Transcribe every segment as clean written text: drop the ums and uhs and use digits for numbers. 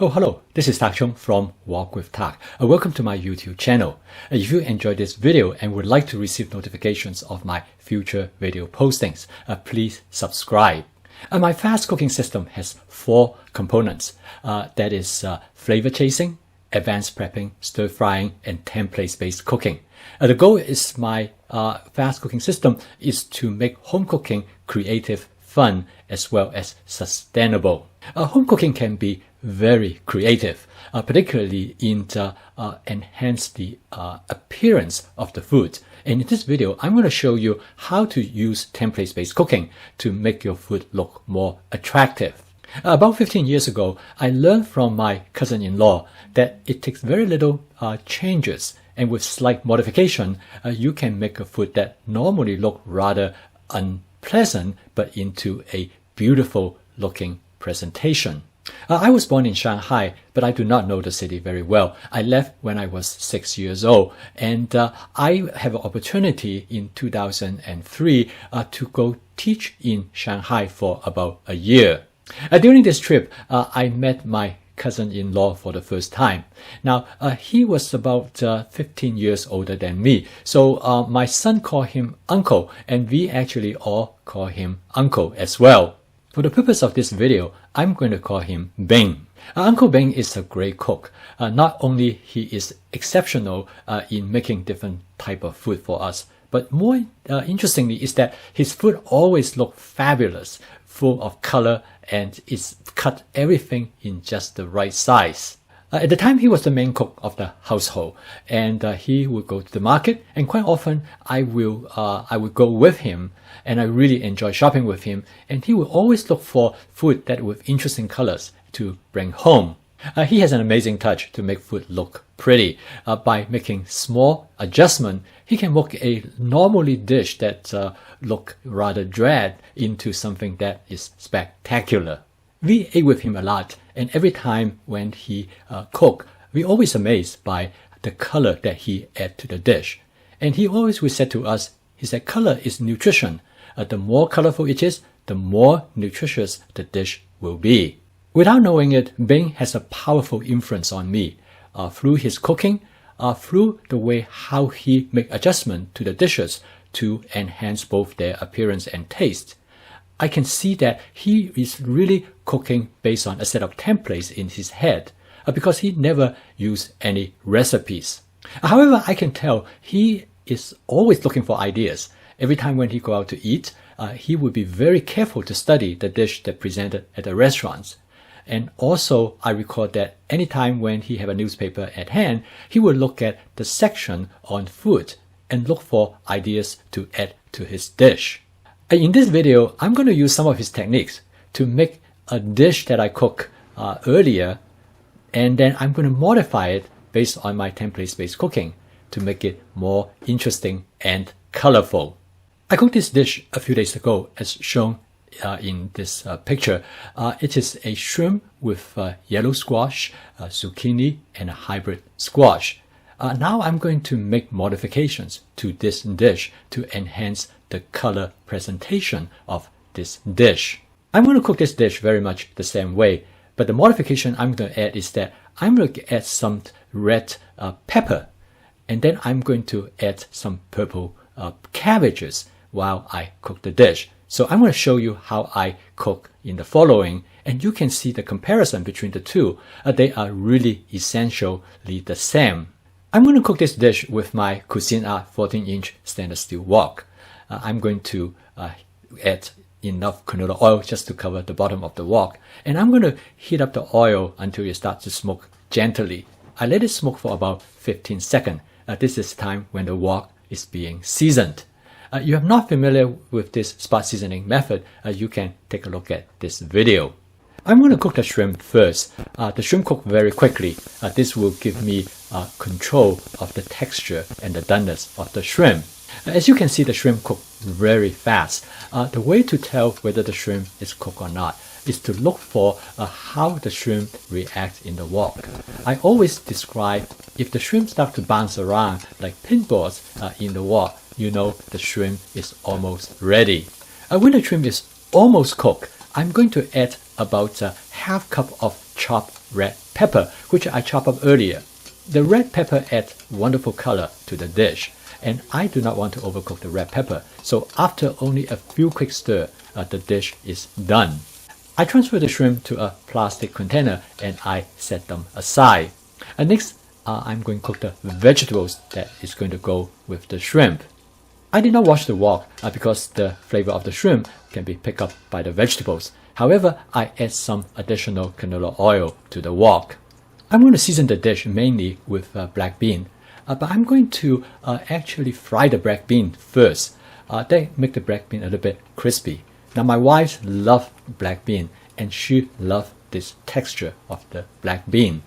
Oh, hello, this is Tak Chung from Walk with Tak. Welcome to my YouTube channel. If you enjoyed this video and would like to receive notifications of my future video postings, please subscribe. My fast cooking system has 4 components. That is flavor chasing, advanced prepping, stir frying, and templates-based cooking. The goal is my fast cooking system is to make home cooking creative, fun, as well as sustainable. Home cooking can be very creative, particularly in enhance the appearance of the food. And in this video, I'm going to show you how to use templates-based cooking to make your food look more attractive. About 15 years ago, I learned from my cousin-in-law that it takes very little changes, and with slight modification, you can make a food that normally look rather unpleasant, but into a beautiful looking presentation. I was born in Shanghai, but I do not know the city very well. I left when I was 6 years old, and I have an opportunity in 2003 to go teach in Shanghai for about a year. During this trip, I met my cousin-in-law for the first time. Now, he was about 15 years older than me, so my son called him uncle, and we actually all call him uncle as well. For the purpose of this video, I'm going to call him Bing. Uncle Bing is a great cook. Not only he is exceptional in making different type of food for us, but more interestingly is that his food always look fabulous, full of color, and is cut everything in just the right size. At the time, he was the main cook of the household, and he would go to the market, and quite often I would go with him, and I really enjoy shopping with him, and he would always look for food that with interesting colors to bring home. He has an amazing touch to make food look pretty. By making small adjustment, he can make a normally dish that look rather drab into something that is spectacular. We ate with him a lot, and every time when he cooked, we always amazed by the color that he add to the dish. And he always would say to us, he said, color is nutrition. The more colorful it is, the more nutritious the dish will be. Without knowing it, Bing has a powerful influence on me through his cooking, through the way how he make adjustment to the dishes to enhance both their appearance and taste. I can see that he is really cooking based on a set of templates in his head because he never used any recipes. However, I can tell he is always looking for ideas. Every time when he go out to eat, he would be very careful to study the dish that presented at the restaurants. And also, I recall that anytime when he have a newspaper at hand, he would look at the section on food and look for ideas to add to his dish. In this video, I'm going to use some of his techniques to make a dish that I cooked earlier, and then I'm going to modify it based on my templates-based cooking to make it more interesting and colorful. I cooked this dish a few days ago as shown in this picture. It is a shrimp with yellow squash, zucchini, and a hybrid squash. Now I'm going to make modifications to this dish to enhance the color presentation of this dish. I'm going to cook this dish very much the same way, but the modification I'm going to add is that I'm going to add some red pepper, and then I'm going to add some purple cabbages while I cook the dish. So I'm going to show you how I cook in the following, and you can see the comparison between the two. They are really essentially the same. I'm going to cook this dish with my Cuisine Art 14-inch stainless steel wok. I'm going to add enough canola oil just to cover the bottom of the wok. And I'm going to heat up the oil until it starts to smoke gently. I let it smoke for about 15 seconds. This is the time when the wok is being seasoned. You are not familiar with this spot seasoning method, you can take a look at this video. I'm going to cook the shrimp first. The shrimp cook very quickly. This will give me control of the texture and the doneness of the shrimp. As you can see, the shrimp cook very fast. The way to tell whether the shrimp is cooked or not is to look for how the shrimp react in the wok. I always describe if the shrimp start to bounce around like pinballs in the wok, you know the shrimp is almost ready. When the shrimp is almost cooked, I'm going to add about a half cup of chopped red pepper, which I chopped up earlier. The red pepper adds wonderful color to the dish, and I do not want to overcook the red pepper, so after only a few quick stir, the dish is done. I transfer the shrimp to a plastic container and I set them aside. Next, I'm going to cook the vegetables that is going to go with the shrimp. I did not wash the wok because the flavor of the shrimp can be picked up by the vegetables. However, I add some additional canola oil to the wok. I'm going to season the dish mainly with black bean, but I'm going to actually fry the black bean first. They make the black bean a little bit crispy. Now my wife loves black bean and she loves this texture of the black bean.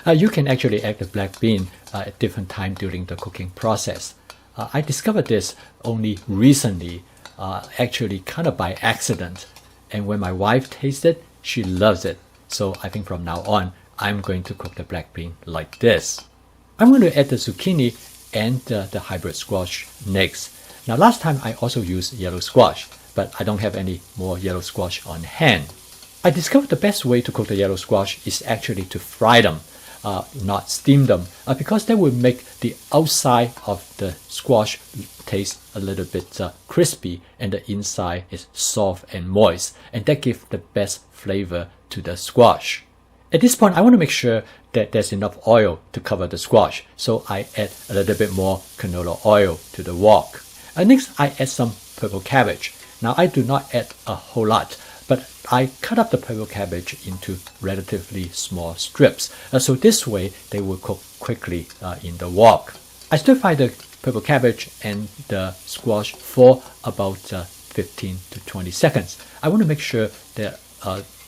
You can actually add the black bean at different times during the cooking process. I discovered this only recently, actually kind of by accident. And when my wife tastes it, she loves it. So I think from now on, I'm going to cook the black bean like this. I'm going to add the zucchini and the hybrid squash next. Now last time I also used yellow squash, but I don't have any more yellow squash on hand. I discovered the best way to cook the yellow squash is actually to fry them, not steam them, because that will make the outside of the squash taste a little bit crispy and the inside is soft and moist, and that gives the best flavor to the squash. At this point, I want to make sure that there's enough oil to cover the squash, so I add a little bit more canola oil to the wok. Next, I add some purple cabbage. Now, I do not add a whole lot, but I cut up the purple cabbage into relatively small strips, so this way they will cook quickly in the wok. I stir fry the purple cabbage and the squash for about 15 to 20 seconds. I want to make sure that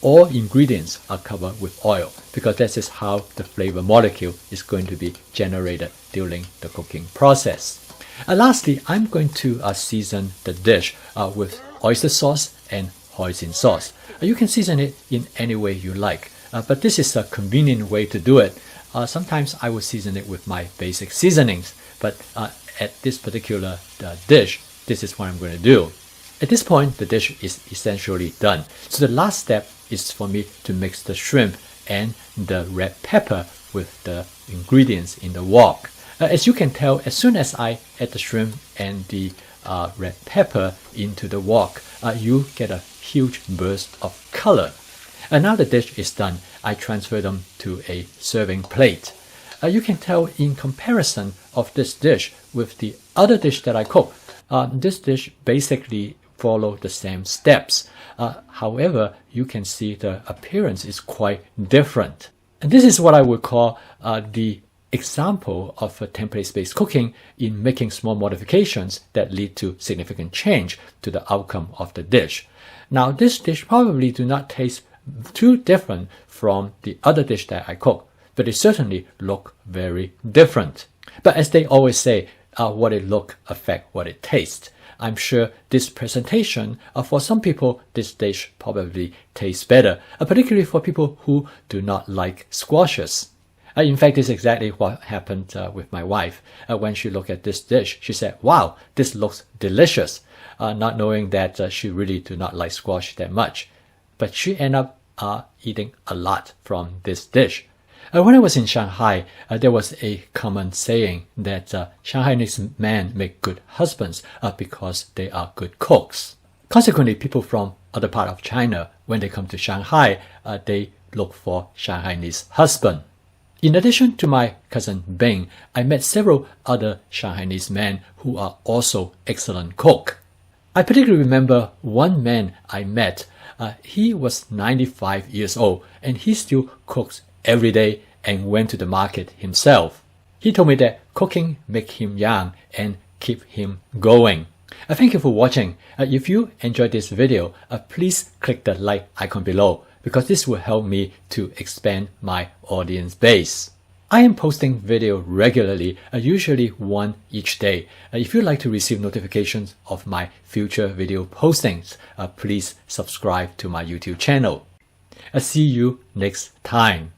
all ingredients are covered with oil, because that is how the flavor molecule is going to be generated during the cooking process. Lastly, I'm going to season the dish with oyster sauce and hoisin sauce. You can season it in any way you like, but this is a convenient way to do it. Sometimes I will season it with my basic seasonings, but at this particular dish, this is what I'm going to do. At this point, the dish is essentially done. So the last step is for me to mix the shrimp and the red pepper with the ingredients in the wok. As you can tell, as soon as I add the shrimp and the red pepper into the wok, you get a huge burst of color. And now the dish is done, I transfer them to a serving plate. You can tell in comparison of this dish with the other dish that I cook, this dish basically follow the same steps. However, you can see the appearance is quite different. And this is what I would call the example of a template-based cooking in making small modifications that lead to significant change to the outcome of the dish. Now, this dish probably do not taste too different from the other dish that I cook, but it certainly look very different. But as they always say, what it look affect what it tastes. I'm sure this presentation, for some people, this dish probably tastes better, particularly for people who do not like squashes. In fact, this is exactly what happened with my wife. When she looked at this dish, she said, "Wow, this looks delicious," not knowing that she really do not like squash that much. But she ended up eating a lot from this dish. When I was in Shanghai, there was a common saying that Shanghainese men make good husbands because they are good cooks. Consequently, people from other part of China, when they come to Shanghai, they look for Shanghainese husband. In addition to my cousin Bing, I met several other Shanghainese men who are also excellent cook. I particularly remember one man I met. He was 95 years old and he still cooks every day and went to the market himself. He told me that cooking makes him young and keep him going. Thank you for watching. If you enjoyed this video, please click the like icon below, because this will help me to expand my audience base. I am posting video regularly, usually one each day. If you'd like to receive notifications of my future video postings, please subscribe to my YouTube channel. See you next time.